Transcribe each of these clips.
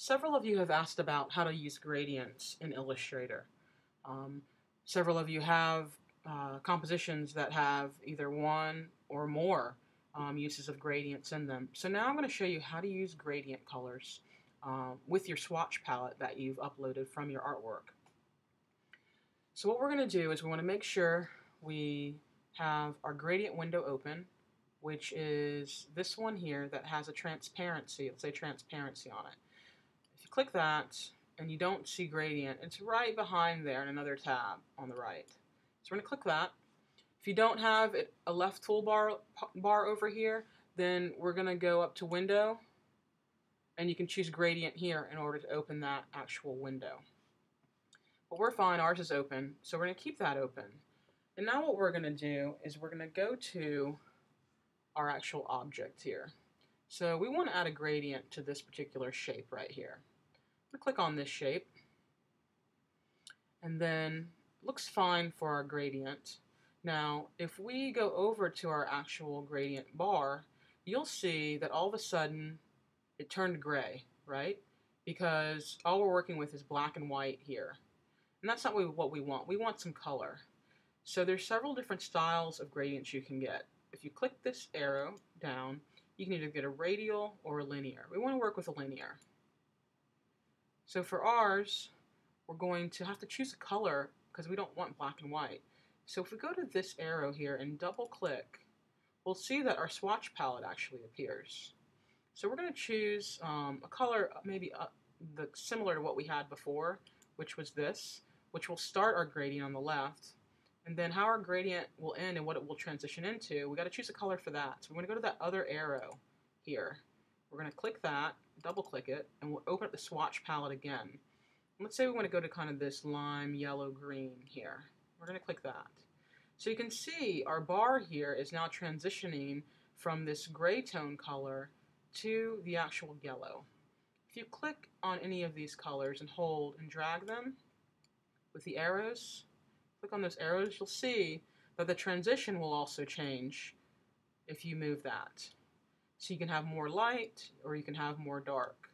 Several of you have asked about how to use gradients in Illustrator. Um, Several of you have compositions that have either one or more uses of gradients in them. So now I'm going to show you how to use gradient colors with your swatch palette that you've uploaded from your artwork. So what we're going to do is we want to make sure we have our gradient window open, which is this one here that has a transparency, let's say transparency on it. If you click that and you don't see gradient, it's right behind there in another tab on the right. So we're going to click that. If you don't have a left toolbar over here, then we're going to go up to Window, and you can choose Gradient here in order to open that actual window. But we're fine, ours is open, so we're going to keep that open. And now what we're going to do is we're going to go to our actual object here. So we want to add a gradient to this particular shape right here. I'm going to click on this shape, and then it looks fine for our gradient. Now, if we go over to our actual gradient bar, you'll see that all of a sudden it turned gray, right? Because all we're working with is black and white here. And that's not what we want. We want some color. So there's several different styles of gradients you can get. If you click this arrow down, you can either get a radial or a linear. We want to work with a linear. So for ours, we're going to have to choose a color because we don't want black and white. So if we go to this arrow here and double click, we'll see that our swatch palette actually appears. So we're going to choose a color maybe similar to what we had before, which was this, which will start our gradient on the left. And then how our gradient will end and what it will transition into, we got to choose a color for that. So we're going to go to that other arrow here. We're going to click that, double click it, and we'll open up the swatch palette again. And let's say we want to go to kind of this lime, yellow, green here. We're going to click that. So you can see our bar here is now transitioning from this gray tone color to the actual yellow. If you click on any of these colors and hold and drag them with the arrows, click on those arrows, you'll see that the transition will also change if you move that. So you can have more light or you can have more dark.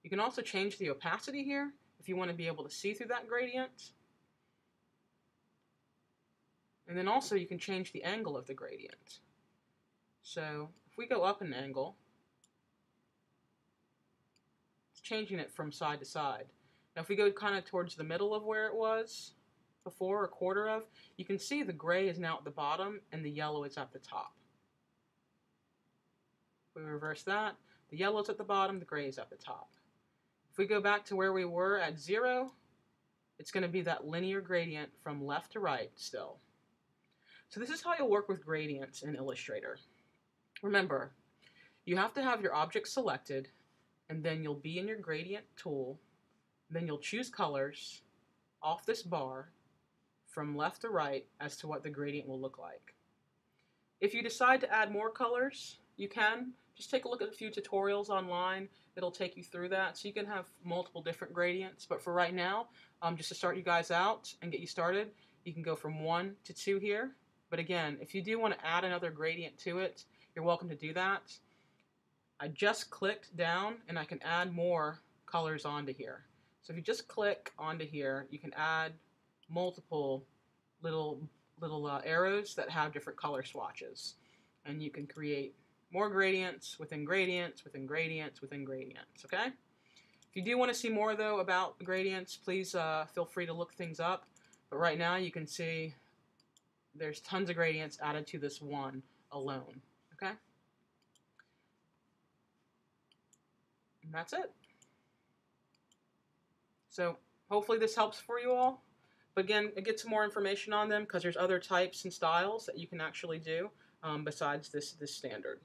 You can also change the opacity here if you want to be able to see through that gradient. And then also you can change the angle of the gradient. So if we go up an angle, it's changing it from side to side. Now if we go kind of towards the middle of where it was before, a quarter of, you can see the gray is now at the bottom and the yellow is at the top. If we reverse that, the yellow is at the bottom, the gray is at the top. If we go back to where we were at 0, it's going to be that linear gradient from left to right still. So this is how you'll work with gradients in Illustrator. Remember, you have to have your object selected, and then you'll be in your gradient tool, then you'll choose colors off this bar from left to right as to what the gradient will look like. If you decide to add more colors, you can. Just take a look at a few tutorials online. It'll take you through that, so you can have multiple different gradients. But for right now, just to start you guys out and get you started, you can go from 1 to 2 here. But again, if you do want to add another gradient to it, you're welcome to do that. I just clicked down and I can add more colors onto here. So if you just click onto here, you can add multiple little arrows that have different color swatches. And you can create more gradients within gradients, within gradients, within gradients, okay? If you do want to see more, though, about gradients, please feel free to look things up. But right now you can see there's tons of gradients added to this one alone, okay? And that's it. So hopefully this helps for you all. But again, get some more information on them because there's other types and styles that you can actually do besides this standard.